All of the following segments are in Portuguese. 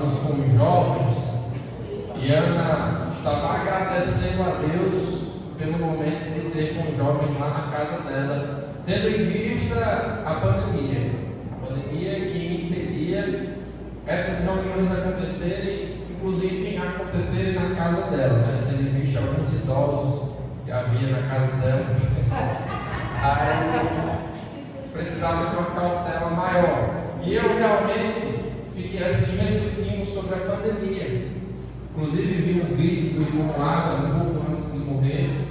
estávamos com os jovens e Ana estava agradecendo a Deus pelo momento de ter com os jovens lá na casa dela, tendo em vista a pandemia que impedia essas reuniões acontecerem, inclusive acontecerem na casa dela, né? Tendo em vista alguns idosos que havia na casa dela. Aí precisava de uma cautela maior. E eu realmente fiquei assim refletindo sobre a pandemia. Inclusive vi um vídeo do irmão Lázaro, um pouco antes de morrer,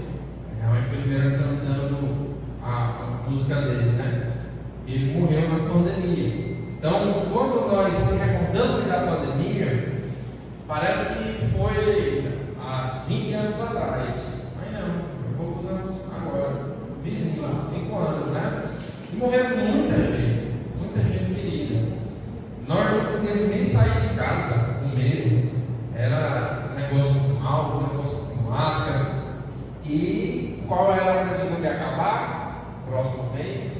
uma enfermeira cantando a música dele, né? Ele morreu na pandemia. Então, quando nós se recordamos da pandemia, parece que foi há 20 anos atrás. Mas não, foi poucos anos agora. Vizinho, 5 anos, né? E morreu muita gente querida. Nós não podíamos nem sair de casa com medo. Era negócio com álcool, negócio com máscara. E qual era a previsão de acabar? Próximo mês.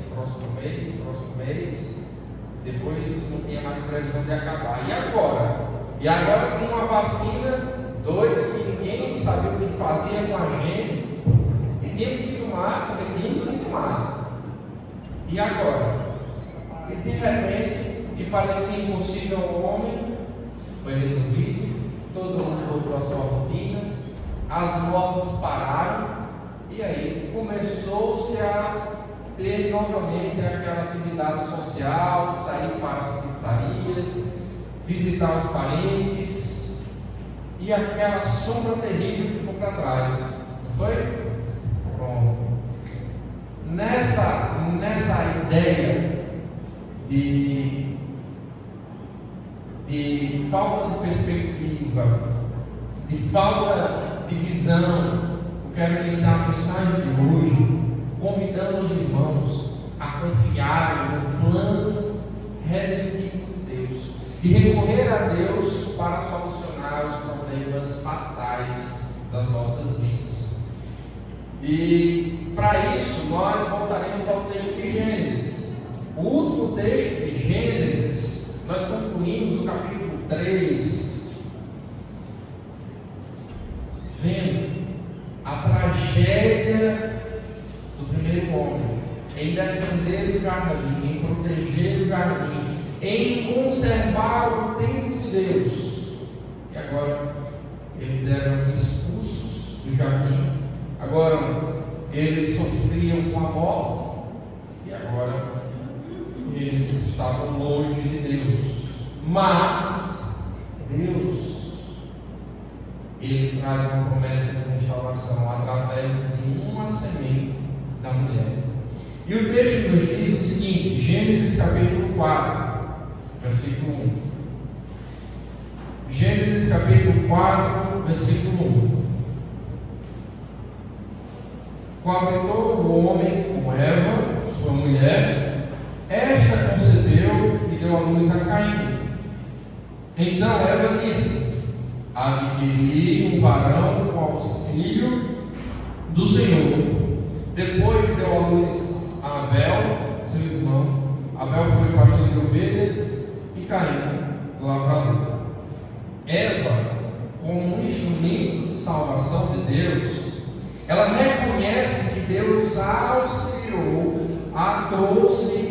Depois não tinha mais previsão de acabar. E agora? E agora tem uma vacina doida que ninguém sabia o que fazia com a gente. E tínhamos que tomar, porque tínhamos que tomar. E agora? E de repente, o que parecia impossível ao homem foi resolvido. Todo mundo voltou à sua rotina. As mortes pararam. E aí começou-se a ter novamente aquela atividade social, sair para as pizzarias, visitar os parentes, e aquela sombra terrível ficou para trás, não foi? Pronto. Nessa ideia de falta de perspectiva, de falta de visão, eu quero iniciar a mensagem de hoje convidando os irmãos a confiarem no plano redentivo de Deus e recorrer a Deus para solucionar os problemas fatais das nossas vidas. E para isso nós voltaremos ao texto de Gênesis. O último texto de Gênesis, nós concluímos o capítulo 3, vendo a tragédia do primeiro homem, em defender o jardim, em proteger o jardim, em conservar o templo de Deus. E agora eles eram expulsos do jardim, agora eles sofriam com a morte, e agora eles estavam longe de Deus. Mas Deus, Ele traz uma promessa de restauração através de uma semente da mulher. E o texto nos diz o seguinte, Gênesis capítulo 4, versículo 1. Gênesis capítulo 4, versículo 1. Coabitou o homem com Eva, sua mulher, esta concebeu e deu à luz a Caim. Então Eva disse: adquiri um varão com auxílio do Senhor. Depois deu à luz a Abel, seu irmão. Abel foi pastor de ovelhas e Caim, lavrador. Eva, como um instrumento de salvação de Deus, ela reconhece que Deus a auxiliou, a trouxe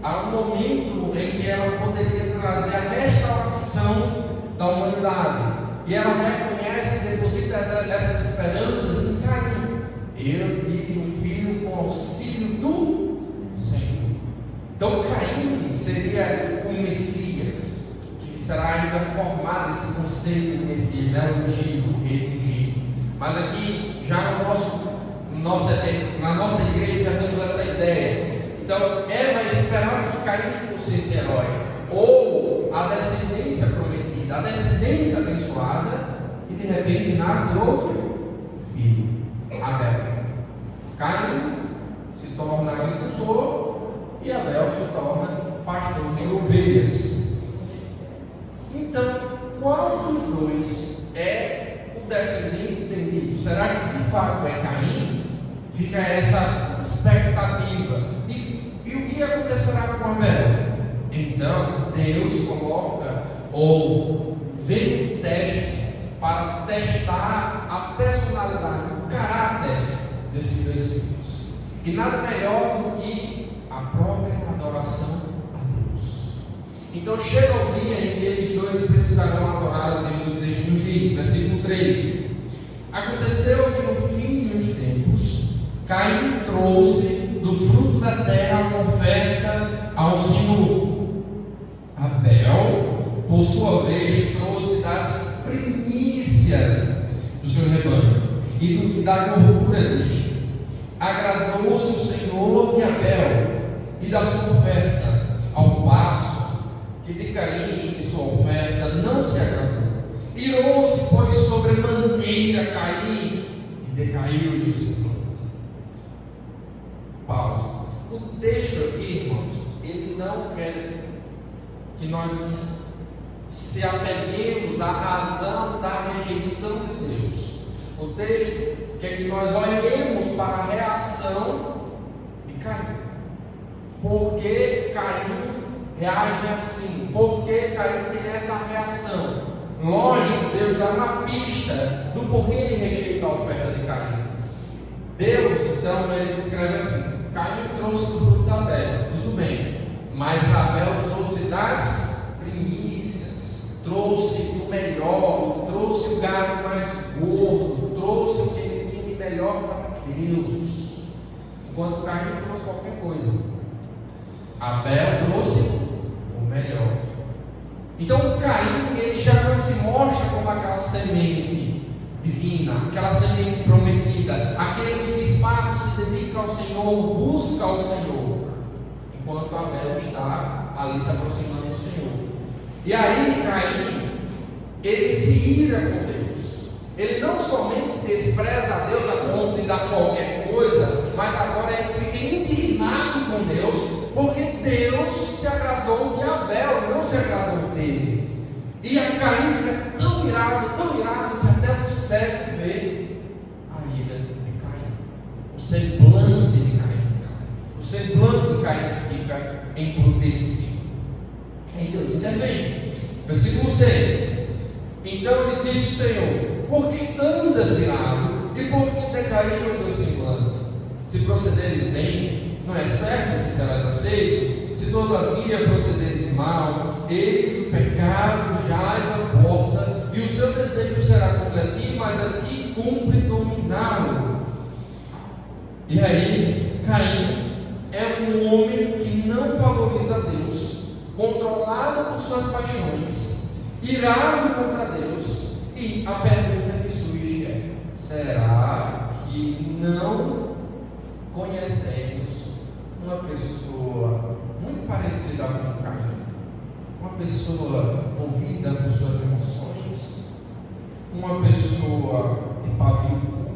a um momento em que ela poderia trazer a restauração da humanidade. E ela reconhece e deposita essas esperanças em Caim. Eu tive um filho com auxílio do Senhor. Então Caim seria o Messias, que será ainda formado esse conceito de Messias, não ungido, ungido. Mas aqui, já na nossa igreja, já temos essa ideia. Então, Eva esperava que Caim fosse esse herói, ou a descendência prometida, a descendência abençoada, e de repente nasce outro filho, Abel. Caim se torna agricultor e Abel se torna pastor de ovelhas. Então, qual dos dois é o descendente bendito? Será que de fato é Caim? Fica essa expectativa. E o que acontecerá com Abel? Então Deus coloca, ou vem um teste para testar a personalidade, o caráter desses versículos. E nada melhor do que a própria adoração a Deus. Então chega o dia em que eles dois precisarão adorar a Deus. O texto nos diz, versículo 3: aconteceu que no fim dos tempos, Caim trouxe do fruto da terra uma oferta ao Senhor. Abel, por sua vez, trouxe das primícias do seu rebanho e da gordura deste. Agradou-se o Senhor de Abel e da sua oferta, ao passo que de Caim e de sua oferta não se agradou. Irou-se, pois, sobremaneira Caim e decaiu-lhe o semblante. Pausa. O texto aqui, irmãos, ele não quer que nós se apeguemos à razão da rejeição de Deus. O texto quer que nós olhemos para a reação de Caim. Por que Caim reage assim? Por que Caim tem essa reação? Lógico, Deus dá uma pista do porquê ele rejeita a oferta de Caim. Deus, então, ele descreve assim: Caim trouxe do fruto da Abel, tudo bem, mas Abel trouxe das primícias, trouxe o melhor, trouxe o gado mais gordo, trouxe o que ele tinha de melhor para Deus, enquanto Caim trouxe qualquer coisa. Abel trouxe o melhor. Então Caim, ele já não se mostra como aquela semente divina, aquela semente prometida, aquele que de fato se dedica ao Senhor, busca ao Senhor, enquanto Abel está ali se aproximando do Senhor. E aí Caim, ele se ira com Deus. Ele não somente despreza a Deus a ponto de dar qualquer coisa, mas agora ele fica indignado com Deus, porque Deus se agradou de Abel, não se agradou dele. E aí Caim fica tão irado, que até o cego vê a ira de Caim, o semblante de Caim. O semblante de Caim fica embrutecido. E Deus intervém. Versículo 6: então lhe disse o Senhor: por que andas irado e por que decaiu o teu semblante? Se procederes bem, não é certo que serás aceito? Se todavia procederes mal, eis o pecado jaz à porta, e o seu desejo será contra ti, mas a ti cumpre dominá-lo. E aí, Caim é um homem que não valoriza Deus, controlado por suas paixões, irado contra Deus. E a pergunta que surge é: será que não conhecemos uma pessoa muito parecida com Caim? Uma pessoa movida por suas emoções, uma pessoa de pavio curto.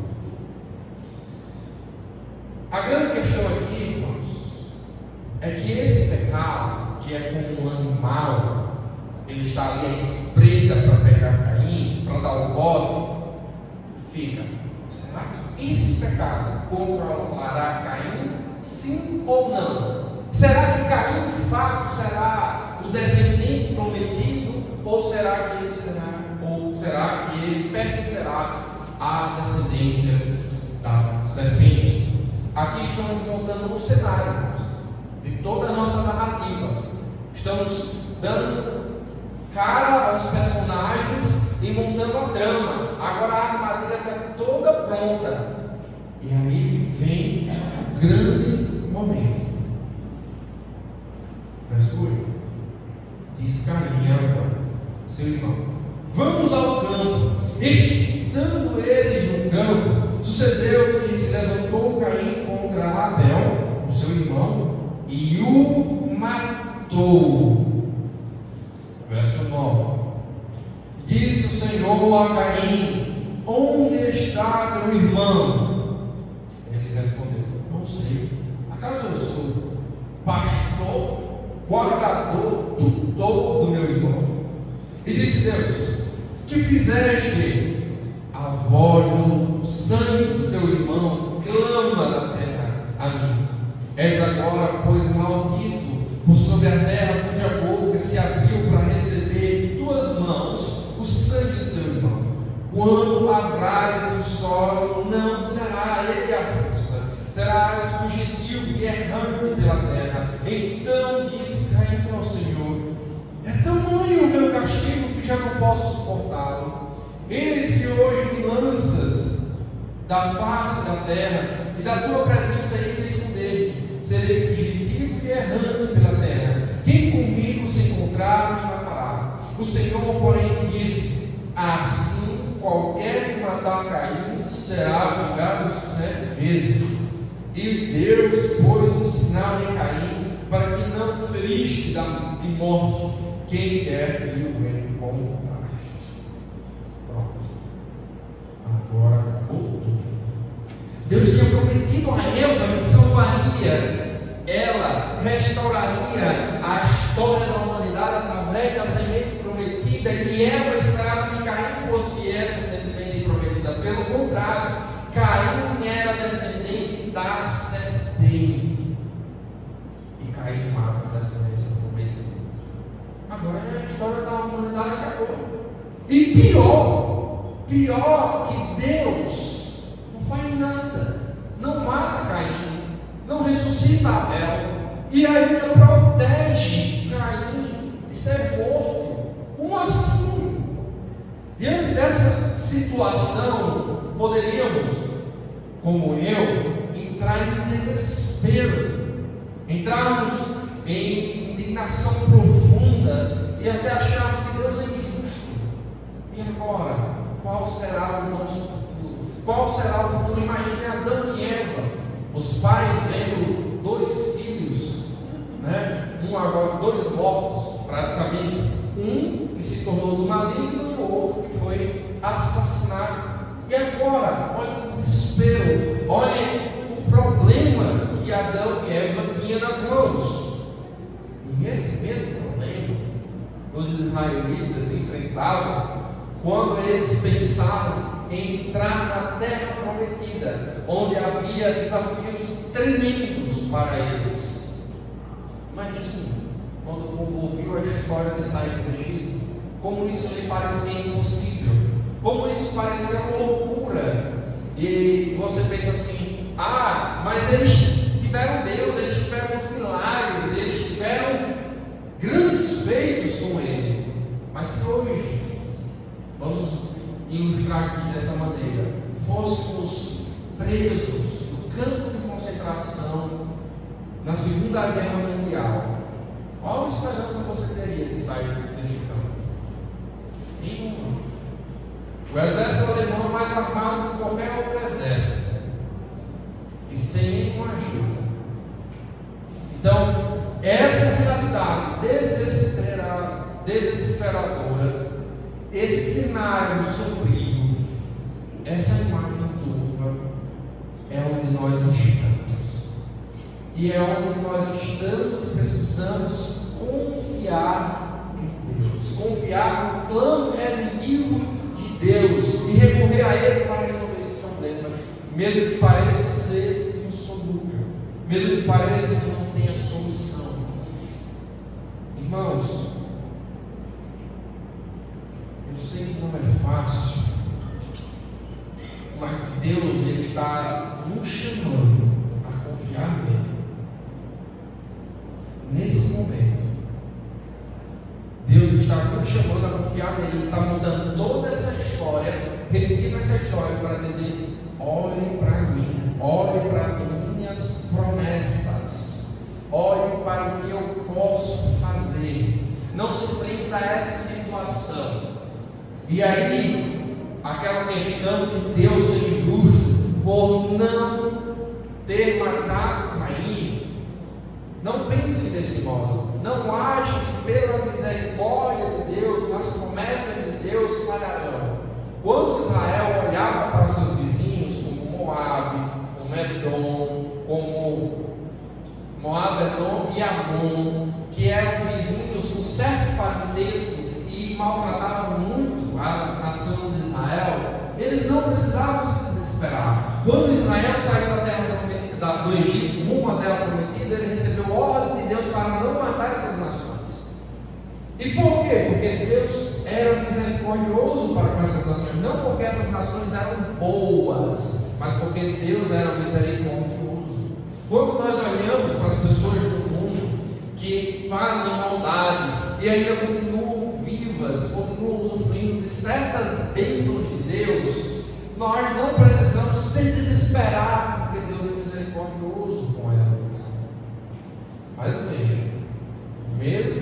A grande questão aqui, irmãos, é que esse pecado, que é como um animal, ele está ali à espreita para pegar Caim, para dar o bote, fica: será que esse pecado controlará Caim? Sim ou não? Será que Caim de fato será o descendente prometido? Ou será que ele pertencerá à descendência da serpente? Aqui estamos montando um cenário, irmãos, de toda a nossa narrativa. Estamos dando cara aos personagens e montando a trama. Agora a armadilha está toda pronta. E aí vem o grande momento. Verso 8: diz Caim a seu irmão: vamos ao campo. Estando eles no campo, sucedeu que se levantou Caim contra Abel, o seu irmão, e o matou. Verso 9: disse o Senhor a Caim: onde está teu irmão? Ele respondeu: não sei. Acaso eu sou pastor, guardador, tutor do meu irmão? E disse Deus: que fizeste? A voz do sangue do teu irmão clama da terra a mim. És agora, pois, maldito por sobre a terra, cuja boca se abriu para receber de tuas mãos o quando lavrares o solo, não terá ele a força, serás fugitivo e errante pela terra. Então disse Caim ao Senhor: é tamanho o meu castigo que já não posso suportá-lo. Eis que hoje me lanças da face da terra, e da tua presença irei me esconder. Serei fugitivo e errante pela terra. Quem comigo se encontrar me matará. O Senhor, porém, disse: assim qualquer que matar Caim será vingado 7 vezes. E Deus pôs um sinal em Caim, para que não feriste de morte quem quer que o encontraste. Pronto. Agora acabou tudo. Deus tinha prometido a Eva que salvaria, ela restauraria a história da humanidade através da semente prometida, e Eva esperava que Caim fosse essa semente prometida. Pelo contrário, Caim era descendente da serpente, e Caim mata a descendência prometida. Agora a história da humanidade acabou. E pior que Deus não faz nada, não mata Caim, não ressuscita Abel, e ainda protege Caim de ser morto. Como assim? Diante dessa situação, poderíamos, como eu, entrar em desespero, entrarmos em indignação profunda e até acharmos que Deus é injusto. E agora, qual será o nosso futuro? Qual será o futuro? Imagine Adão e Eva, os pais vendo 2 filhos, agora 2 mortos praticamente, um que se tornou do maligno e o outro que foi assassinado. E agora, olha o desespero, olha o problema que Adão e Eva tinham nas mãos. E esse mesmo problema os israelitas enfrentavam quando eles pensavam em entrar na terra prometida, onde havia desafios tremendos para eles. Imagine quando o povo ouviu a história de sair do Egito, como isso lhe parecia impossível, como isso parecia loucura. E você pensa assim: mas eles tiveram Deus, eles tiveram os milagres, eles tiveram grandes feitos com Ele. Mas se hoje, vamos ilustrar aqui dessa maneira, fôssemos presos no campo de concentração na Segunda Guerra Mundial, qual esperança você teria de sair desse campo? Nenhuma. O exército alemão é mais armado que qualquer outro exército, e sem nenhuma ajuda. Então, essa realidade desesperadora, esse cenário sombrio, essa imagem turva, é onde nós estamos. E é onde nós estamos e precisamos confiar em Deus, confiar no plano redentivo de Deus e recorrer a Ele para resolver esse problema, mesmo que pareça ser insolúvel, mesmo que pareça que não tenha solução. Irmãos, eu sei que não é fácil, mas Deus, Ele está nos chamando a confiar nele. Nesse momento, Deus está nos chamando a confiar nele. Ele está mudando toda essa história, repetindo essa história para dizer: olhe para mim, olhe para as minhas promessas, olhe para o que eu posso fazer. Não se prenda a essa situação. E aí, aquela questão de Deus ser injusto por não ter matado Caim, não pense desse modo. Não ache que pela misericórdia de Deus, as promessas de Deus falharão. Quando Israel olhava para seus vizinhos, como Moabe, como Edom, Edom e Amon, que eram vizinhos com certo parentesco e maltratavam muito a nação de Israel, eles não precisavam se desesperar. Quando Israel saiu da terra do Egito rumo à terra prometida, ele recebeu ordem de Deus para não matar essas nações. E por quê? Porque Deus era misericordioso misericordioso para com essas nações, não porque essas nações eram boas, mas porque Deus era misericordioso. Quando nós olhamos para as pessoas do mundo que fazem maldades e ainda continuam vivas, continuam usufruindo de certas bênçãos de Deus, nós não precisamos se desesperar, porque Deus é misericordioso com elas. Mas veja, mesmo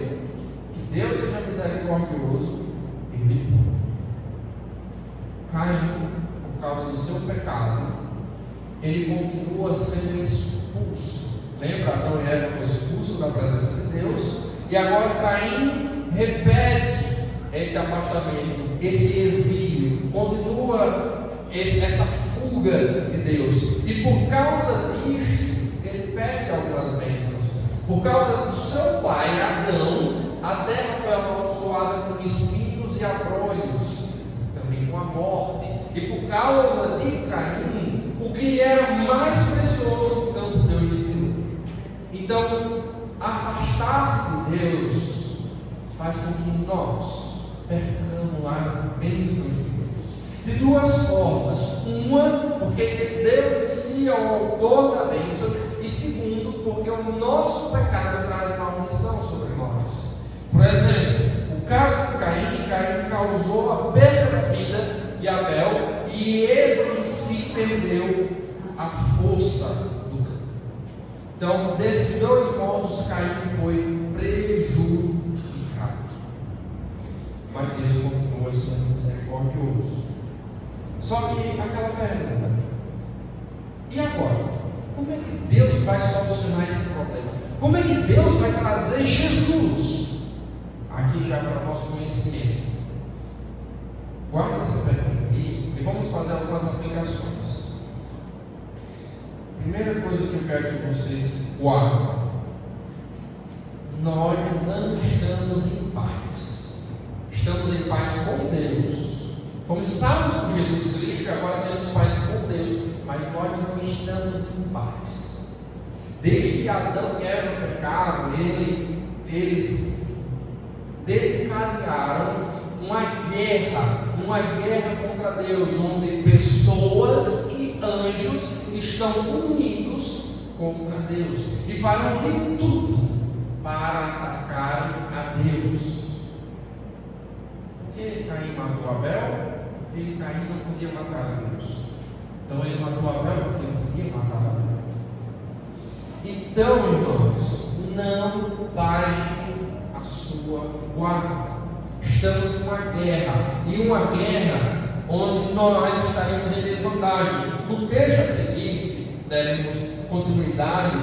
que Deus seja misericordioso, Ele pune. Caim, por causa do seu pecado, ele continua sendo expulso. Lembra, Adão e Eva foram expulsos da presença de Deus, e agora Caim repete esse afastamento, esse exílio, continua essa fuga de Deus, e por causa disto, ele perde algumas bênçãos. Por causa do seu pai Adão, a terra foi amaldiçoada com espinhos e abrolhos, também com a morte. E por causa de Caim, o que era mais precioso no campo Deus lhe tirou. Então, afastar-se de Deus faz com que nós percamos as bênçãos de Deus. De duas formas: uma, porque Deus em si é o autor da bênção, e segundo, porque o nosso pecado traz maldição sobre nós. Por exemplo, o caso de Caim causou a perda da vida de Abel, e ele em si perdeu a força do campo. Então, desses dois modos, Caim foi prejudicado. Mas Deus continua sendo misericordioso. Só que aquela pergunta: e agora? Como é que Deus vai solucionar esse problema? Como é que Deus vai trazer Jesus aqui já para o nosso conhecimento? Guarda essa pergunta aí e vamos fazer algumas aplicações. Primeira coisa que eu quero que vocês guardem: nós não estamos em paz. Estamos em paz com Deus. Fomos salvos por Jesus Cristo e agora temos paz com Deus, mas nós não estamos em paz. Desde que Adão e Eva pecaram, eles desencadearam uma guerra contra Deus, onde pessoas e anjos estão unidos contra Deus e farão de tudo para atacar a Deus. Por que Caim matou Abel? Porque Caim não podia matar a Deus. Então ele matou Abel porque não podia matar a Deus. Então, irmãos, não baixe a sua guarda. Estamos em uma guerra, e uma guerra onde nós estaremos em desvantagem. No texto a seguir, deremos continuidade,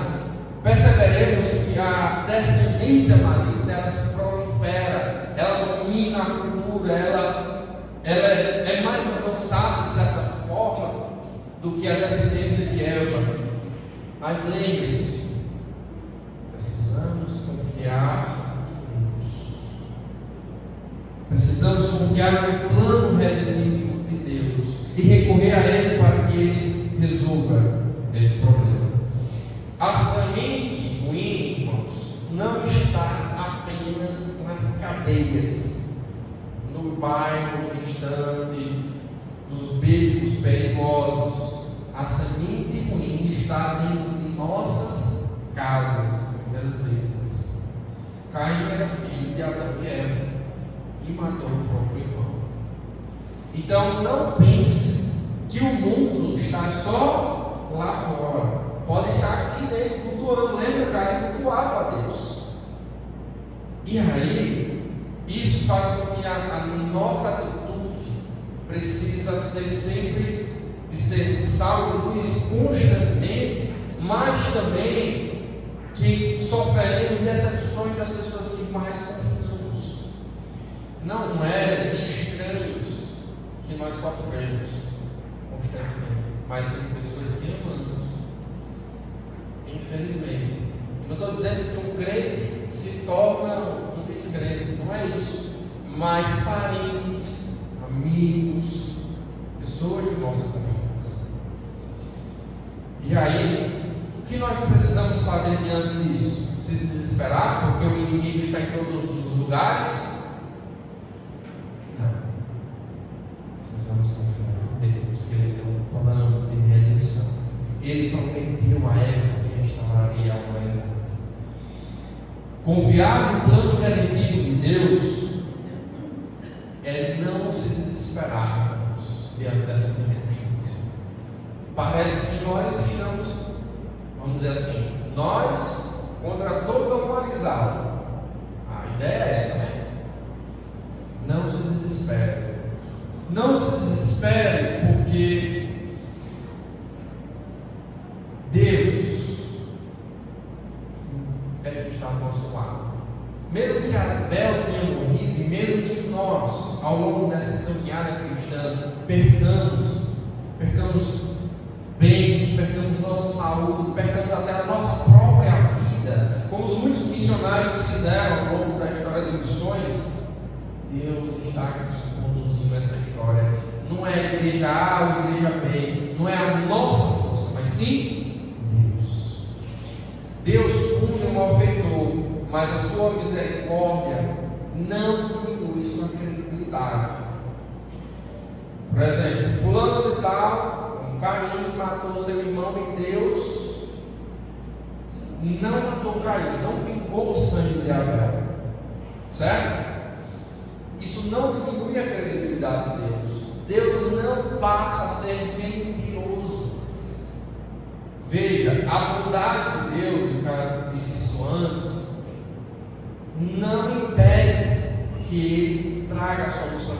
perceberemos que a descendência maligna, ela se prolifera, ela domina a cultura, ela é mais avançada de certa forma do que a descendência de Eva. Mas lembre-se, precisamos confiar em Deus. Precisamos confiar no plano redentivo de Deus e recorrer a Ele para que Ele resolva esse problema. A semente ruim, irmãos, não está apenas nas cadeias, no bairro distante, nos becos perigosos. A semente ruim está dentro de nossas casas, muitas vezes. Caim era filho de Adão e Eva e matou o próprio irmão. Então não pense que o mundo está só lá fora. Pode estar aqui dentro cultuando. Lembra, Caim cultuava a Deus. E aí, isso faz com que a nossa atitude precisa ser sempre de ser sal e luz constantemente, mas também que sofreremos decepções das pessoas que mais confiamos. Não é de estranhos que nós sofremos constantemente, mas sim de pessoas que amamos. Infelizmente, eu não estou dizendo que um crente se torna um descrente, não é isso, mas parentes, amigos, pessoas de nossa confiança. E aí, o que nós precisamos fazer diante disso? Se desesperar porque o inimigo está em todos os lugares? Não. Deus, que Ele tem um plano de redenção. Ele prometeu a Eva que restauraria a humanidade. Confiar no plano redentivo de Deus é não se desesperar diante dessa circunstância. Parece que nós estamos, vamos dizer assim, nós contra todo o organizado. A ideia é essa, né? Não se desespere. Não se desespere, porque Deus é que está ao nosso lado. Mesmo que Abel tenha morrido, e mesmo que nós, ao longo dessa caminhada cristã, percamos bens, percamos nossa saúde, percamos até a nossa própria vida, como os muitos missionários fizeram ao longo da história de missões, Deus está aqui conduzindo essa história. Não é a igreja A ou a igreja B, não é a nossa força, mas sim Deus. Deus pune o malfeitor, mas a sua misericórdia não diminui sua credibilidade. Por exemplo, fulano de tal, Caim matou seu irmão, e Deus não matou Caim, não vingou o sangue de Abel, certo? Isso não diminui a credibilidade de Deus. Deus não passa a ser mentiroso. Veja, a bondade de Deus, o cara disse isso antes, não impede que Ele traga a solução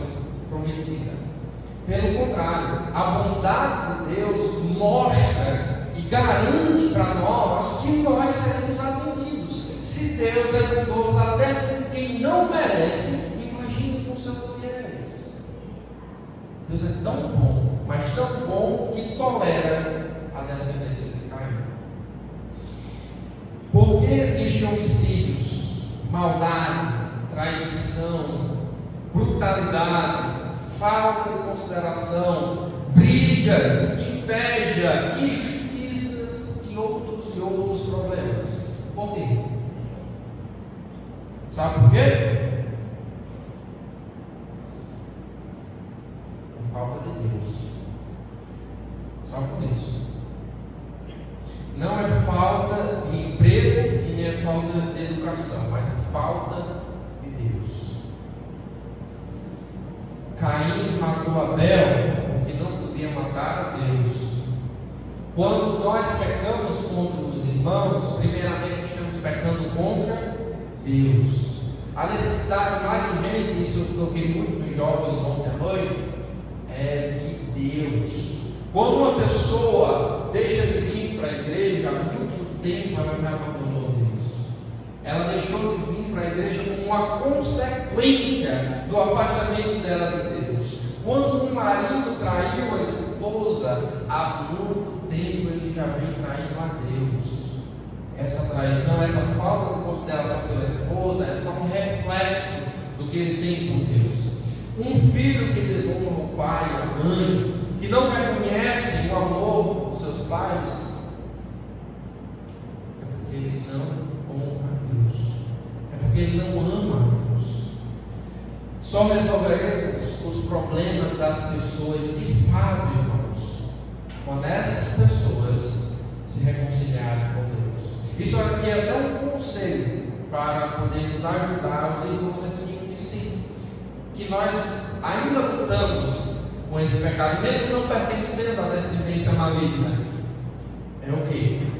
prometida. Pelo contrário, a bondade de Deus mostra e garante para nós que nós seremos atendidos. Se Deus é bondoso até com quem não merece, imagine com seus fiéis. Deus é tão bom, mas tão bom que tolera a descendência de Caim. Por que existem homicídios, maldade, traição, brutalidade, falta de consideração, brigas, inveja, injustiças e outros problemas? Por quê? Sabe por quê? Por falta de Deus. Só por isso. Não é falta de emprego e nem é falta de educação, mas é falta de Deus. Caim matou Abel porque não podia matar a Deus. Quando nós pecamos contra os irmãos, primeiramente estamos pecando contra Deus. A necessidade mais urgente, isso eu toquei muito nos jovens ontem à noite, é de Deus. Quando uma pessoa deixa de vir para a igreja, há muito tempo ela já abandonou Deus. Ela deixou de vir para a igreja como uma consequência do afastamento dela de Deus. Quando um marido traiu a esposa, há muito tempo ele já vem traindo a Deus. Essa traição, essa falta de consideração pela esposa é só um reflexo do que ele tem por Deus. Um filho que desonra o pai e a mãe, que não reconhece o amor dos seus pais, é porque ele não honra a Deus, é porque ele não ama a Deus. Só resolveremos os problemas das pessoas de fato, irmãos, quando essas pessoas se reconciliarem com Deus. Isso aqui é até um conselho para podermos ajudar os irmãos aqui, que sim, que nós ainda lutamos com esse pecado, mesmo não pertencendo à descendência maligna. É o que?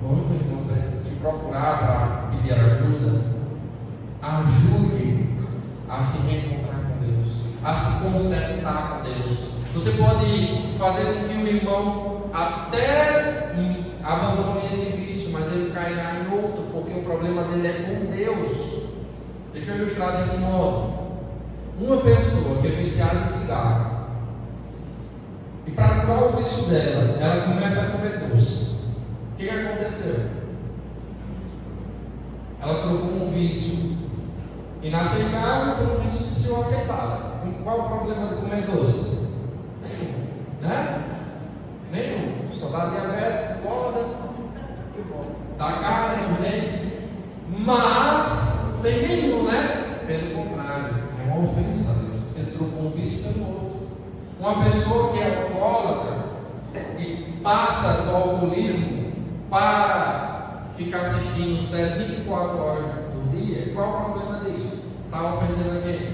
Quando o irmão te procurar para pedir ajuda, ajude a se reencontrar com Deus, a se consertar com Deus. Você pode fazer com que o irmão até abandone esse vício, mas ele cairá em outro, porque o problema dele é com Deus. Deixa eu ilustrar desse modo. Uma pessoa que é viciada em cigarro, e para curar o vício dela, ela começa a comer doce. O que aconteceu? Ela trocou um vício inaceitável por um vício de ser aceitável. Qual o problema de comer doce? Nenhum, né? Nenhum. Só dá diabetes, engorda, dá carne nos dentes, mas não tem nenhum, né? Pelo contrário, é uma ofensa a Deus. Ele trocou um vício pelo outro. Uma pessoa que é alcoólatra e passa do alcoolismo para ficar assistindo série 24 horas por dia, qual é o problema disso? Está ofendendo a quem?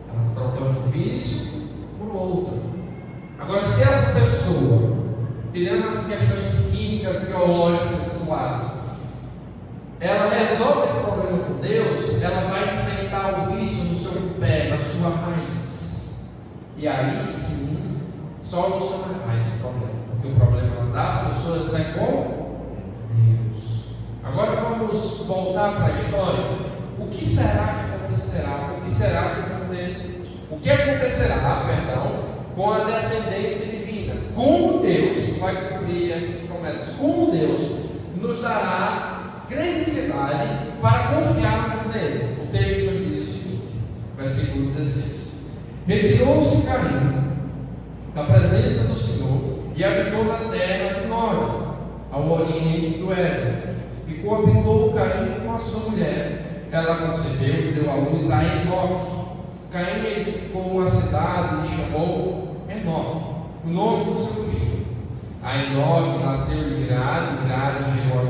Ela está trocando um vício por outro. Agora, se essa pessoa, tirando as questões químicas, biológicas do lado, ela resolve esse problema com Deus, ela vai enfrentar o vício no seu pé, na sua raiz. E aí sim, solucionará esse problema. Porque o problema das pessoas é com Deus. Agora vamos voltar para a história. O que será que acontecerá? O que acontecerá, com a descendência divina? Como Deus vai cumprir essas promessas? Como Deus nos dará credibilidade para confiarmos nele? O texto nos diz o seguinte, versículo 16: Retirou-se Caim da presença do Senhor e habitou na terra do norte, ao oriente do Éden. E coabitou Caim com a sua mulher. Ela concebeu e deu à luz a Enoque. Caim edificou uma cidade e chamou Enoque, o nome do seu filho. A Enoque nasceu de Irade, Irade gerou a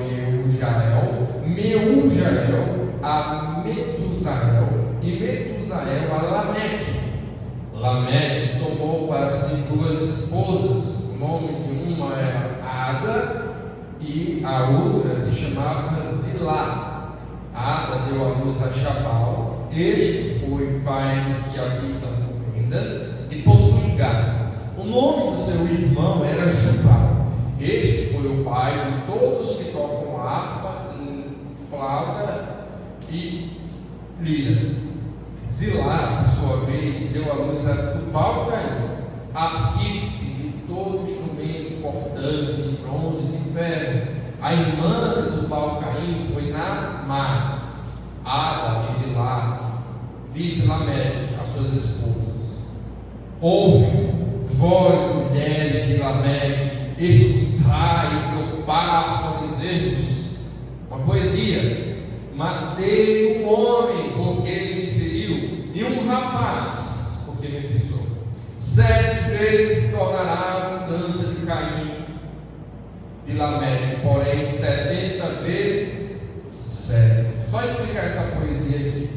Meujael, a Metusael, e Metusael a Lameque. Lameque tomou para si 2 esposas, o nome de uma era Ada e a outra se chamava Zilá. Ada deu à luz a Jabal. Este foi pai dos que habitam em tendas e possuem gado. O nome do seu irmão era Jubal. Este foi o pai de todos que tocam harpa, flauta e lira. Zilá, por sua vez, deu à luz a Tubal-Caim, artífice de todo instrumento cortante de bronze e de ferro. A irmã de Tubal-Caim foi Naamá. Ada e Zilá disse Lameque às suas esposas: Ouve, vós mulheres de Lameque, escutai o que eu passo a dizer-vos. Uma poesia: matei um homem porque ele me feriu, e um rapaz porque me pisou. 7 vezes se tornará a abundância de Caim e Lameque, porém 70 vezes 7. Só explicar essa poesia aqui.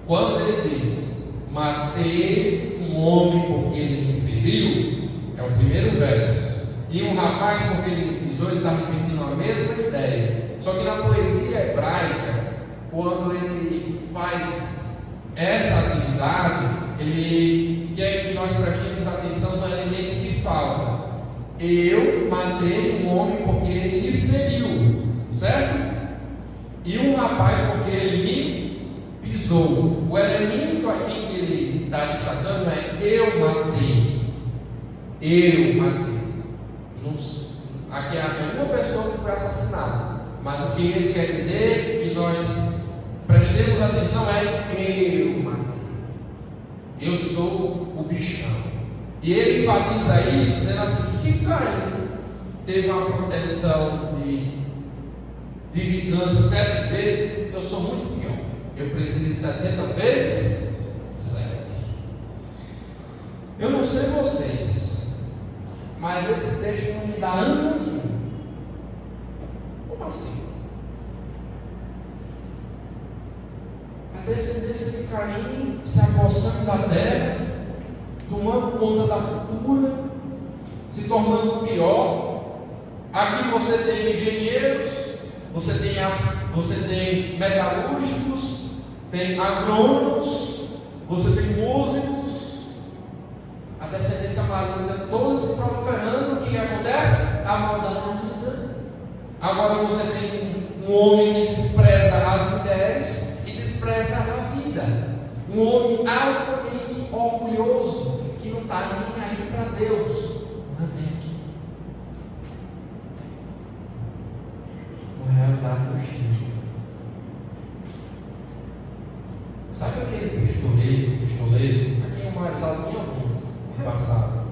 Quando ele diz matei um homem porque ele me feriu, é o primeiro verso, e um rapaz porque ele me pisou, ele está repetindo a mesma ideia. Só que na poesia hebraica, quando ele faz essa atividade, ele quer que nós prestemos atenção no elemento que falta. Eu matei um homem porque ele me feriu, certo? E um rapaz porque ele me pisou. O elemento aqui que ele está destacando é eu matei. Eu matei. Aqui é uma pessoa que foi assassinada. Mas o que ele quer dizer que nós prestemos atenção é eu matei. Eu sou o bichão. E ele enfatiza isso dizendo assim: se Caim teve uma proteção de vingança 7 vezes, eu sou muito pior. Eu preciso de 70 vezes 7. Eu não sei vocês, mas esse texto não me dá ânimo nenhum. Como assim? A descendência de Caim se apossando da terra, tomando conta da cultura, se tornando pior. Aqui você tem engenheiros, você tem metalúrgicos, tem agrônomos, você tem músicos. A descendência maligna toda se proliferando. O que acontece? A maldade. Agora você tem um homem que despreza as mulheres e despreza a vida. Um homem altamente orgulhoso que não está nem aí para Deus. Amém. Uma realidade do Chico. Sabe aquele pistoleiro? Aqui em Marizal tinha muito no passado.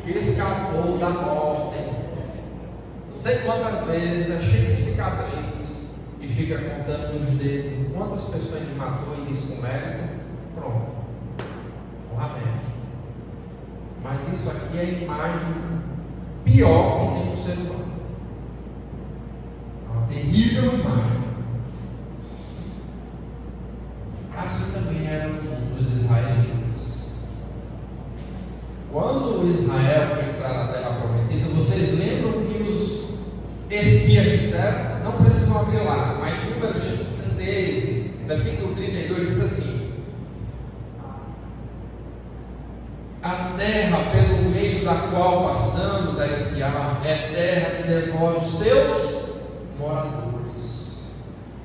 Que escapou da morte. Não sei quantas vezes, é cheio de cicatriz. E fica contando nos dedos quantas pessoas ele matou e disse com o médico: pronto, isso aqui é a imagem pior que tem no ser humano. É uma terrível imagem. Assim também eram os israelitas. Quando Israel foi entrar na terra prometida, vocês lembram que os espias disseram? Não precisam abrir lá, mas Números 13, versículo 32 diz assim: a terra pelo meio da qual passamos a espiar é terra que devora os seus moradores.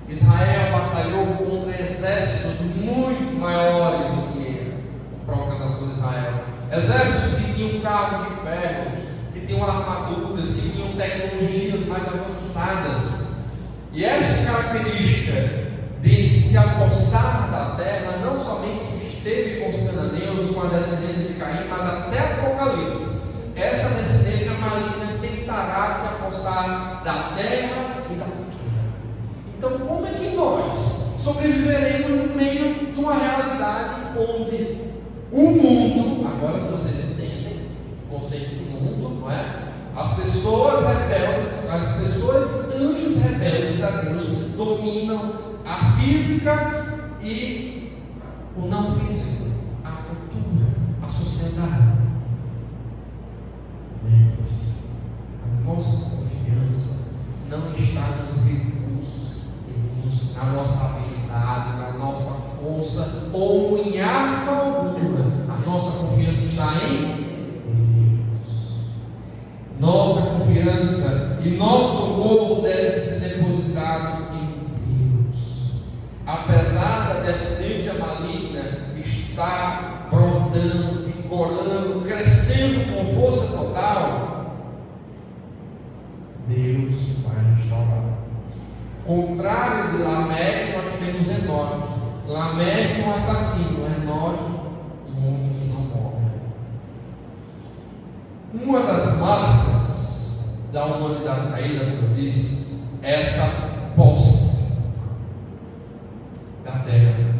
Israel batalhou contra exércitos muito maiores do que a própria nação de Israel. Exércitos que tinham carros de ferro, que tinham armaduras, que tinham tecnologias mais avançadas. E esta característica de se apossar da terra não somente esteve com os cananeus, com a descendência de Caim, mas até Apocalipse. Essa descendência maligna tentará se apossar da terra e da cultura. Então, como é que nós sobreviveremos no meio de uma realidade onde o mundo, agora vocês entendem o conceito de mundo, não é? As pessoas rebeldes, as pessoas anjos rebeldes a Deus dominam a física e o não físico, a cultura, a sociedade. Lembre-se, a nossa confiança não está nos recursos, na nossa habilidade, na nossa força ou em arma alguma. A nossa confiança está em Deus. Nossa confiança e nosso socorro deve ser depositado em Deus. Apesar da descendência maligna estar brotando, vigorando, crescendo com força total, Deus vai restaurar. Contrário de Lameque, nós temos Enoque. Lameque, um assassino. Enoque, um homem que não morre. Uma das marcas da humanidade caída, como eu disse, é essa posse da terra.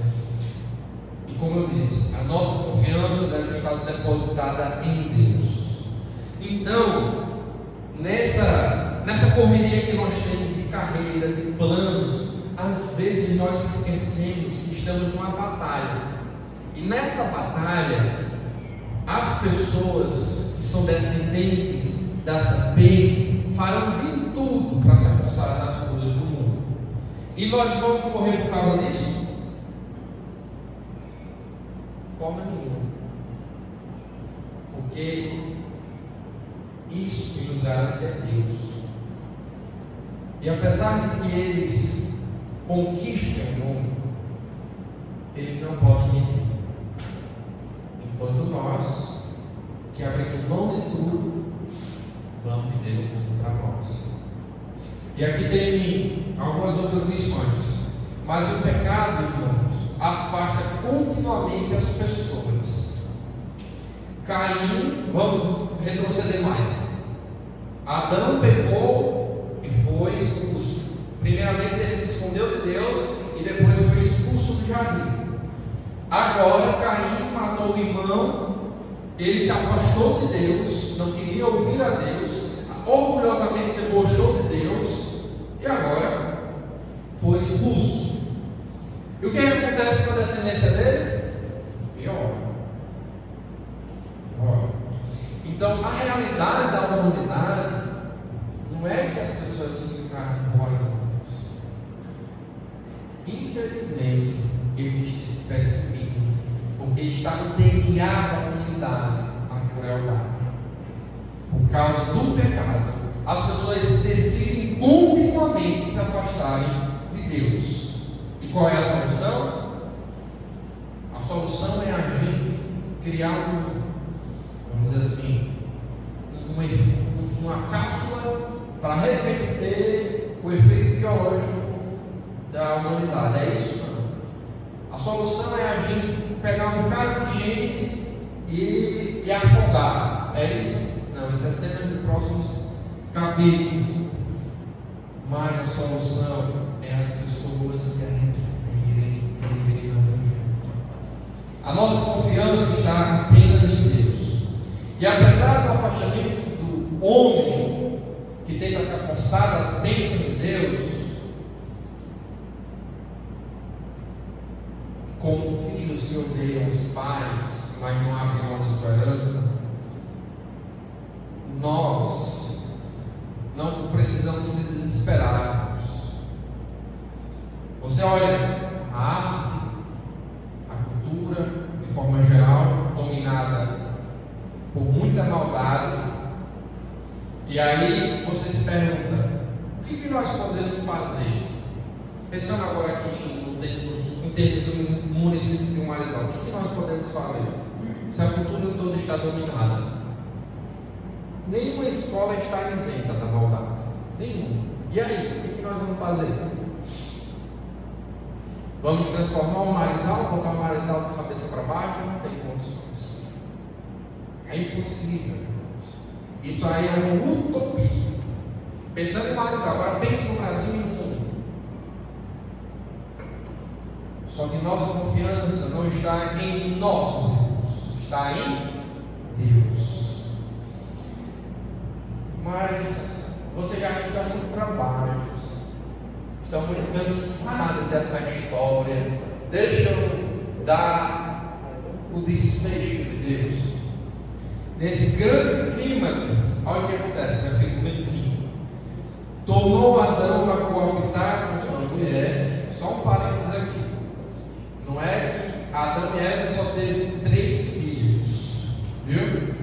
E como eu disse, a nossa confiança deve estar depositada em Deus. Então, nessa correria que nós temos de carreira, de planos, às vezes nós esquecemos que estamos numa batalha. E nessa batalha, as pessoas que são descendentes da serpente farão de tudo para se apossar das coisas do mundo. E nós vamos correr por causa disso? De forma nenhuma. Porque isso que nos garante é Deus. E apesar de que eles conquistem o mundo, eles não podem mentir. Enquanto nós, que abrimos mão de tudo, vamos ter o mundo para nós. E aqui tem algumas outras lições. Mas o pecado, irmãos, afasta continuamente as pessoas. Caim, vamos retroceder mais. Adão pecou e foi expulso. Primeiramente ele se escondeu de Deus e depois foi expulso do jardim. Agora Caim matou o irmão, ele se afastou de Deus, não queria ouvir a Deus, orgulhosamente debochou de Deus e agora foi expulso. E o que acontece com a descendência dele? Pior. Então a realidade da humanidade não é que as pessoas ficaram boas. Infelizmente existe esse pessimismo, porque está no DNA da humanidade a crueldade. Por causa do pecado, as pessoas decidem continuamente se afastarem de Deus. E qual é a solução? A solução é a gente criar vamos dizer assim, uma cápsula para reverter o efeito biológico da humanidade. É isso, não? A solução é a gente pegar um bocado de gente e afogar. É isso? Não, isso é cena dos próximos capítulos. Mas a solução é as pessoas se arrependerem e crerem na vida. A nossa confiança está apenas em Deus. E apesar do afastamento do homem que tenta se apossar das bênçãos de Deus, como filhos que odeiam os pais, mas não abrem mão de sua herança, nós não precisamos se desesperarmos. Você olha a arte, a cultura, de forma geral, dominada por muita maldade, e aí você se pergunta: o que nós podemos fazer? Pensando agora aqui em termos do município de Marizal, o que nós podemos fazer? Se a cultura toda está dominada, nenhuma escola está isenta da maldade, nenhuma. E aí, o que nós vamos fazer? Vamos transformar o Marizal, botar o Marizal de cabeça para baixo? Não tem condições. É impossível. Isso aí é uma utopia. Pensando em Marizal, agora pense no Brasil e no mundo. Só que nossa confiança não está em nossos recursos, está em Deus. Mas você já está muito para baixo, está muito cansado dessa história. Deixa eu dar o desfecho de Deus. Nesse grande clímax, olha o que acontece, versículo 25. Tomou Adão a coabitar com sua mulher. Só um parênteses aqui. Não é que Adão e Eva só teve 3 filhos, viu?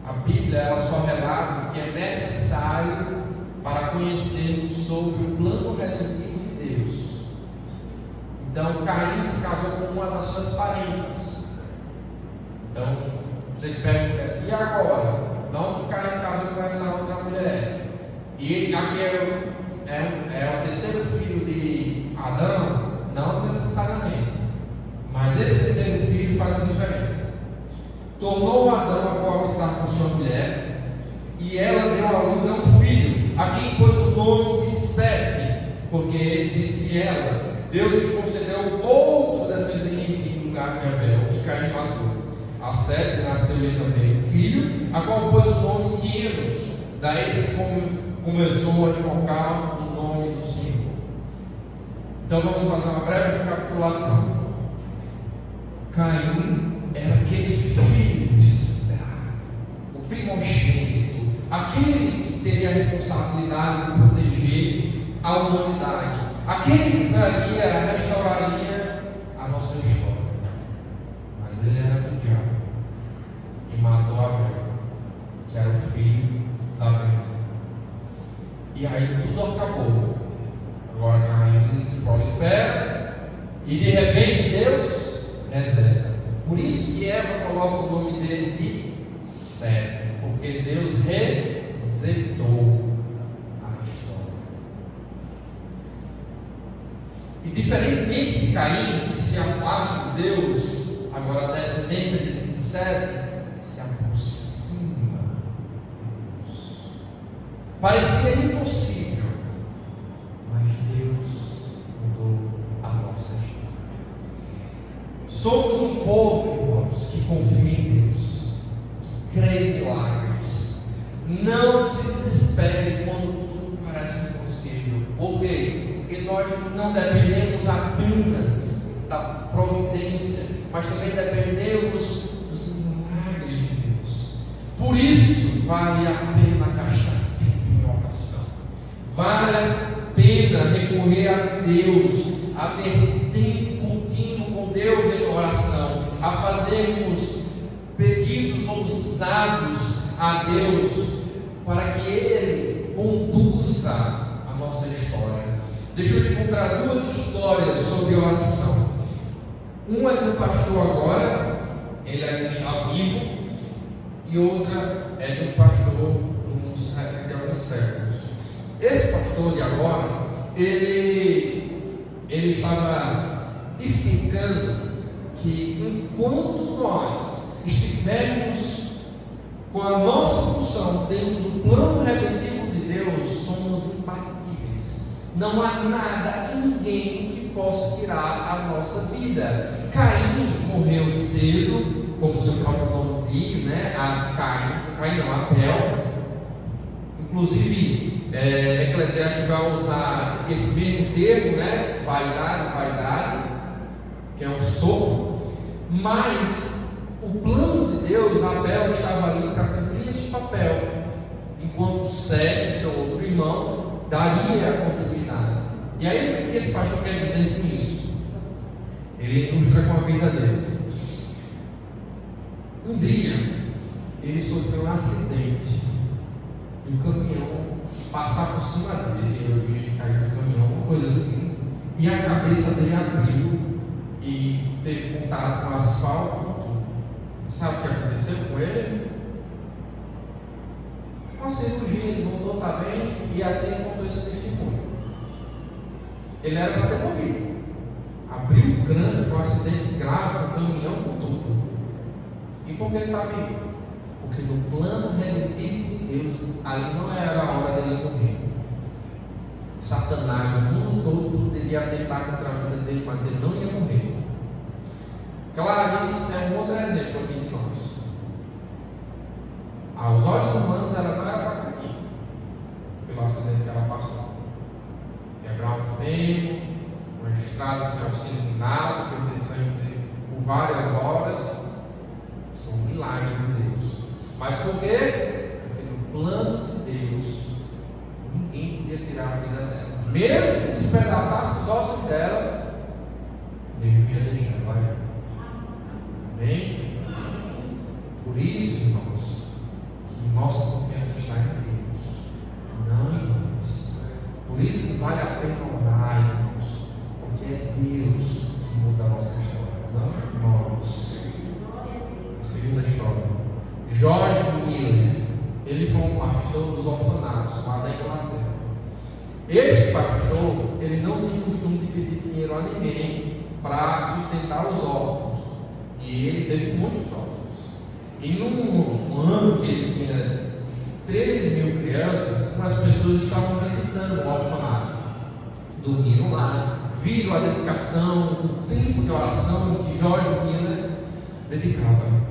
A Bíblia ela só relata o que é necessário para conhecermos sobre o plano redentivo de Deus. Então Caim se casou com uma das suas parentas. Então você pergunta: e agora? De onde Caim casou com essa outra mulher? E aqui é o terceiro filho de Adão? Não necessariamente, mas esse terceiro filho faz a diferença. Tornou Adão a coabitar com sua mulher, e ela deu à luz a um filho, a quem pôs o nome de Sete, porque disse ela: Deus lhe concedeu outro descendente em lugar de Abel, que Caim matou. A Sete nasceu-lhe também um filho, a qual pôs o nome de Enos. Daí se começou a invocar o nome do Senhor. Então vamos fazer uma breve recapitulação. Caim era aquele filho esperado, o primogênito, aquele que teria a responsabilidade de proteger a humanidade, aquele que restauraria a nossa história. Mas ele era do diabo e matou Abel, que era o filho da bênção. E aí tudo acabou. Agora Caim se prolifera e de repente Deus reseta. Por isso que Eva coloca o nome dele de Sete, porque Deus resetou a história. E diferentemente de Caim, que se afasta de Deus, agora a descendência de Sete se aproxima de Deus. Parecia impossível, mas Deus mudou a nossa história. Somos um povo, irmãos, que confia em Deus, que crê em milagres. Não se desespere quando tudo parece impossível. Por quê? Porque nós não dependemos apenas da providência, mas também dependemos dos milagres de Deus. Por isso, vale a pena gastar tempo em oração. Vale a pena recorrer a Deus, a ter tempo contínuo com Deus em oração, a fazermos pedidos ousados a Deus, para que Ele conduza a nossa história. Deixa eu te contar 2 histórias sobre oração. Uma é do pastor agora, ele ainda está vivo, e outra é do pastor de alguns séculos. Esse pastor de agora, ele estava explicando que enquanto nós estivermos com a nossa função dentro do plano redentivo de Deus, somos imbatíveis. Não há nada e ninguém que possa tirar a nossa vida. Caim morreu cedo, como o seu próprio nome diz, né? Caim não, Abel. Inclusive, Eclesiastes vai usar esse mesmo termo, né? Vaidade, que é um sopro. Mas o plano de Deus, Abel estava ali para cumprir esse papel, enquanto Sete, seu outro irmão, daria a continuidade. E aí, o que esse pastor quer dizer com isso? Ele ilustra com a vida dele. Um dia, ele sofreu um acidente, um caminhão passar por cima dele, ele caiu do caminhão, uma coisa assim, e a cabeça dele abriu e teve contato com o asfalto. Sabe o que aconteceu com ele? Com a cirurgia, ele voltou, está bem, e assim ele contou esse testemunho. Ele era para ter morrido. Abriu o crânio, foi um acidente grave, o caminhão com tudo. E por que ele está vivo? Porque no plano redentivo de Deus, ali não era a hora dele morrer. Satanás, o mundo todo, poderia atentar contra a vida dele, mas ele não ia morrer. Clarice é um outro exemplo aqui de nós. Aos olhos humanos, ela não era para estar aqui, pelo acidente que ela passou. Quebrar um fêmur, uma estrada sem auxílio de nada, perder sangue por várias horas. Isso é um milagre de Deus. Mas por quê? Porque no plano de Deus, ninguém podia tirar a vida dela. Mesmo que despedaçasse os ossos dela, Deus ia deixar ela ir. Amém? Por isso, irmãos, que nossa confiança está em Deus, não em nós. Por isso que vale a pena orar, irmãos, porque é Deus que muda a nossa história, não nós. A segunda história. George Miller, ele foi um pastor dos orfanatos lá da Inglaterra. Este pastor, ele não tinha costume de pedir dinheiro a ninguém para sustentar os órfãos. E ele teve muitos órfãos. E num ano que ele tinha 3.000 crianças, as pessoas estavam visitando o orfanato. Dormiram lá, viram a dedicação, o tempo de oração que George Miller dedicava.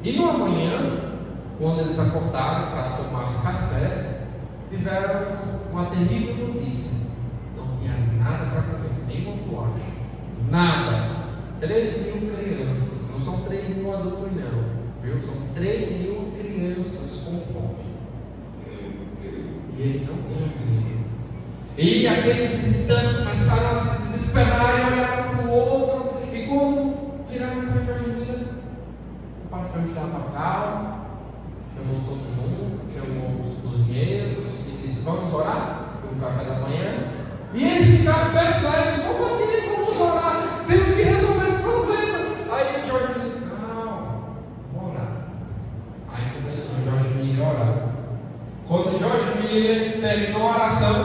E numa manhã, quando eles acordaram para tomar café, tiveram uma terrível notícia. Não tinha nada para comer, nem uma acha. Nada. 3.000 crianças, não são 3.000 adultos não, viu? São 3.000 crianças com fome. E ele não tinha dinheiro. E aqueles visitantes começaram a se desesperar e olhar para o outro. E como viraram para George Miller, o pastor estava calmo, chamou todo mundo, chamou os cozinheiros e disse: vamos orar pelo café da manhã. E eles ficaram perplexos: como assim vamos orar? Temos que resolver esse problema. Aí George Miller: calma, vamos orar. Aí começou George Miller a orar. Quando George Miller terminou a oração,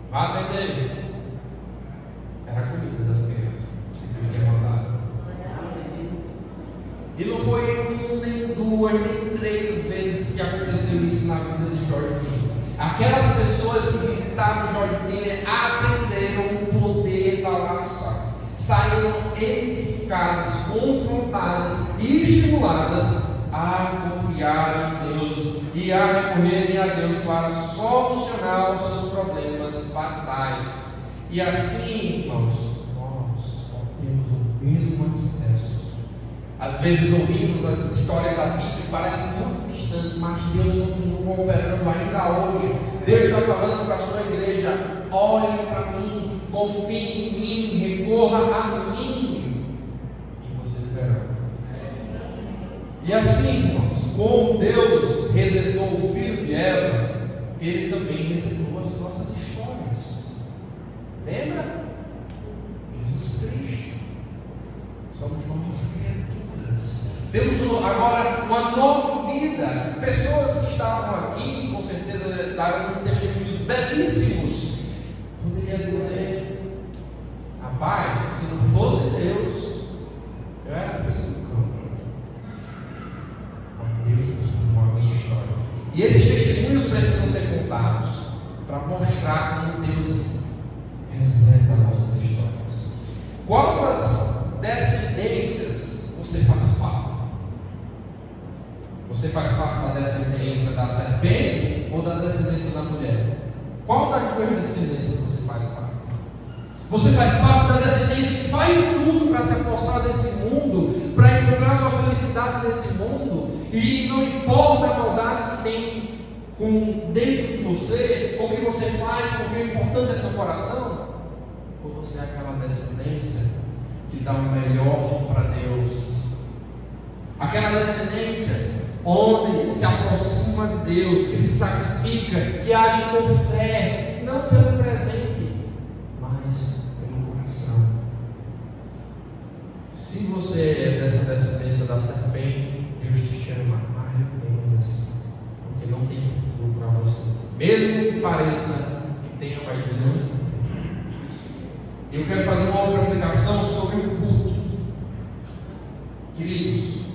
vá atender. Era a comida das crianças que Deus tinha mandado. E não foi nem duas, nem três vezes que aconteceu isso na vida de George Miller. Aquelas pessoas que visitaram George Miller aprenderam o poder da oração. Saíram edificadas, confrontadas e estimuladas a confiar em Deus e a recorrerem a Deus para solucionar os seus problemas fatais. E assim, irmãos, nós temos o mesmo acesso. Às vezes ouvimos as histórias da Bíblia e parece muito distante, mas Deus continua operando ainda hoje. Deus está falando para a sua igreja: olhe para mim, confie em mim, recorra a mim, e vocês verão. E assim, irmãos, como Deus resetou o filho de Eva, Ele também resetou as nossas histórias. Lembra? Jesus Cristo. Somos novas criaturas. Temos agora uma nova vida. Pessoas que estavam aqui, com certeza daram testemunhos belíssimos. Poderia dizer: rapaz, se não fosse Deus, eu era filho do campo. Mas Deus transformou a minha história. E esses testemunhos precisam ser contados para mostrar como Deus reseta nossas histórias. Qual das descendências Você faz parte da descendência da serpente ou da descendência da mulher? Qual das duas descendências você faz parte? Você faz parte da descendência que faz tudo para se apossar desse mundo, para encontrar sua felicidade nesse mundo, e não importa a maldade que tem dentro de você, ou o que você faz, porque o importante é seu coração? Ou você é aquela descendência que dá o melhor para Deus? Aquela descendência onde se aproxima de Deus, que se sacrifica, que age com fé, não pelo presente, mas pelo coração. Se você é dessa descendência da serpente, Deus te chama, arrependa-se, porque não tem futuro para você, mesmo que pareça que tenha, mas não. Eu quero fazer uma outra aplicação sobre o culto. Queridos,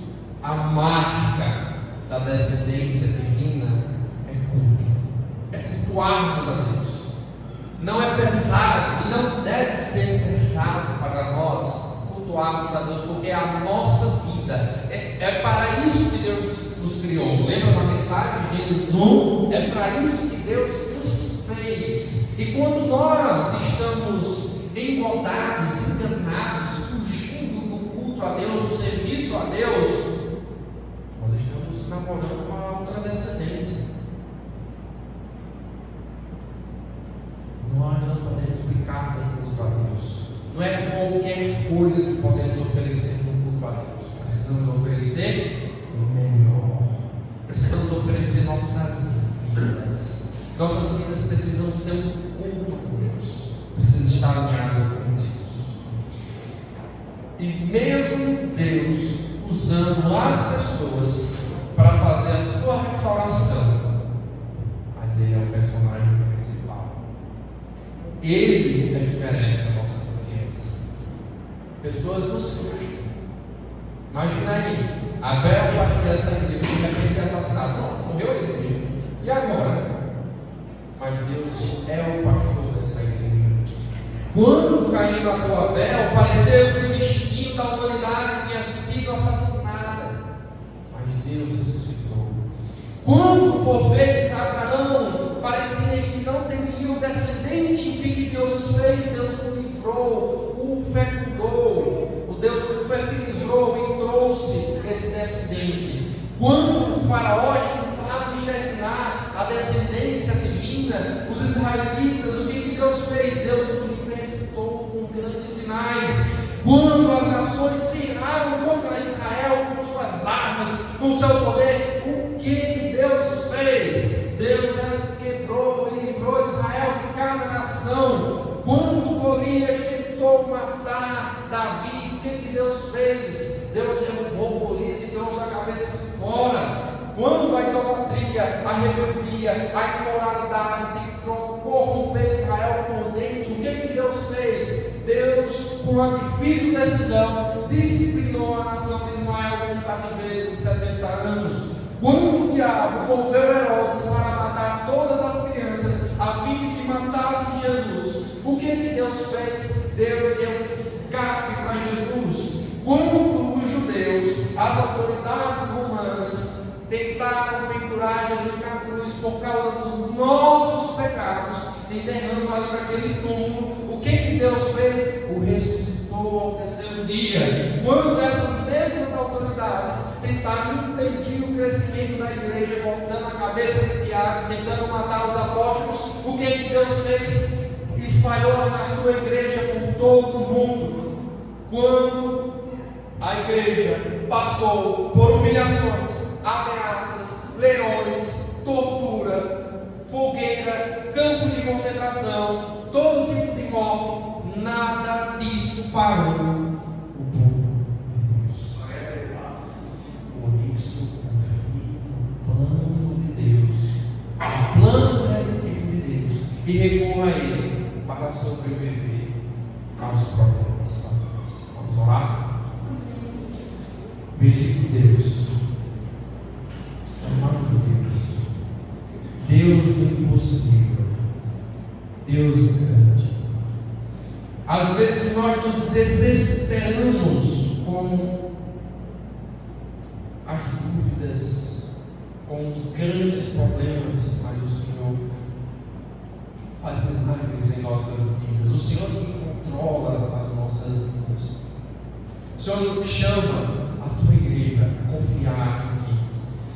a marca da descendência divina é culto, é cultuarmos a Deus. Não é pesado e não deve ser pesado para nós cultuarmos a Deus, porque é a nossa vida, é para isso que Deus nos criou. Lembra uma mensagem de Gênesis 1? É para isso que Deus nos fez. E quando nós estamos engodados, enganados, fugindo do culto a Deus, do serviço a Deus, nós estamos namorando uma outra descendência. Nós não podemos brincar com o culto a Deus. Não é qualquer coisa que podemos oferecer no culto a Deus. Precisamos oferecer o melhor. Precisamos oferecer nossas vidas. Nossas vidas precisam ser um culto a Deus. Precisa estar alinhado com Deus. E mesmo Deus usando as pessoas para fazer a sua restauração, mas Ele é o personagem principal. Ele é que merece a nossa confiança. Pessoas nos frustram. Imagina aí, Abel, parte dessa igreja, de repente é assassinado. Não, morreu a igreja. E agora? Mas Deus é o pastor dessa igreja. Quando Caim matou Abel, pareceu que o destino da humanidade tinha sido assassinada, mas Deus ressuscitou. Quando por vezes Abraão parecia que não teria um descendente, o que Deus fez? Deus o livrou, o fecundou, o Deus o fertilizou e trouxe esse descendente. Quando o faraó tentava enxergar a descendência divina, os israelitas, o que Deus fez? Deus o libertou com grandes sinais. Quando as nações se iraram contra Israel com suas armas, com seu poder, o que Deus fez? Deus as quebrou e livrou Israel de cada nação. Quando Golias tentou matar Davi, o que Deus fez? Deus derrubou Golias e trouxe a cabeça fora. Quando a idolatria, a rebeldia, a imoralidade tentou corromper Israel por dentro, o que Deus fez? Deus, por uma difícil decisão, disciplinou a nação de Israel com um cativeiro de 70 anos. Quando o diabo moveu Herodes para matar todas as crianças, a fim de que matasse Jesus, o que Deus fez? Deus deu um escape para Jesus. Quando os judeus, as autoridades romanas, tentaram pendurar Jesus na cruz por causa dos nossos pecados, enterrando ali naquele túmulo, o que Deus fez? O ressuscitou ao terceiro dia. Quando essas mesmas autoridades tentaram impedir o crescimento da igreja, cortando a cabeça de Tiago, tentando matar os apóstolos, o que Deus fez? Espalhou a sua igreja por todo o mundo. Quando a igreja passou por humilhações, ameaças, leões, tortura, fogueira, campo de concentração, todo tipo de morte, nada disso parou o povo de Deus. Por isso, confie no plano de Deus, no plano redentivo de Deus, e recorra a Ele para sobreviver aos problemas. Vamos orar? Bendito Deus, amado Deus, Deus do impossível, Deus grande. Às vezes nós nos desesperamos com as dúvidas, com os grandes problemas, mas o Senhor faz milagres em nossas vidas. O Senhor que controla as nossas vidas. O Senhor nos chama a tua igreja a confiar em Ti.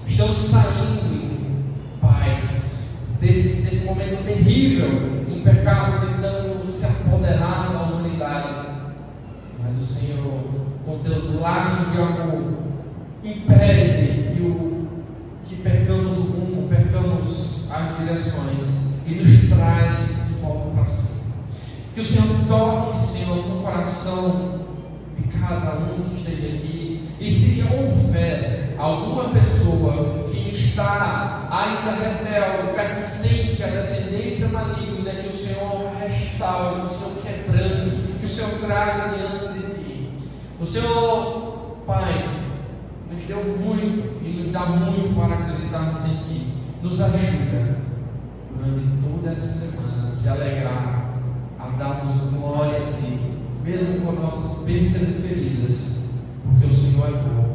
Estamos saindo, Pai, desse momento terrível, um pecado tentando se apoderar da humanidade. Mas o Senhor, com teus laços de amor, impede que percamos o rumo, percamos as direções e nos traz de volta para si. Que o Senhor toque, Senhor, no coração de cada um que esteja aqui. E se houver alguma pessoa que está ainda rebelde, pertencente à descendência maligna, que o Senhor restaure, que o Senhor quebrante, que o Senhor traga diante de Ti. O Senhor, Pai, nos deu muito e nos dá muito para acreditarmos em Ti. Nos ajuda durante toda essa semana a se alegrar, a darmos glória a Ti, mesmo com nossas percas e feridas, porque o Senhor é bom.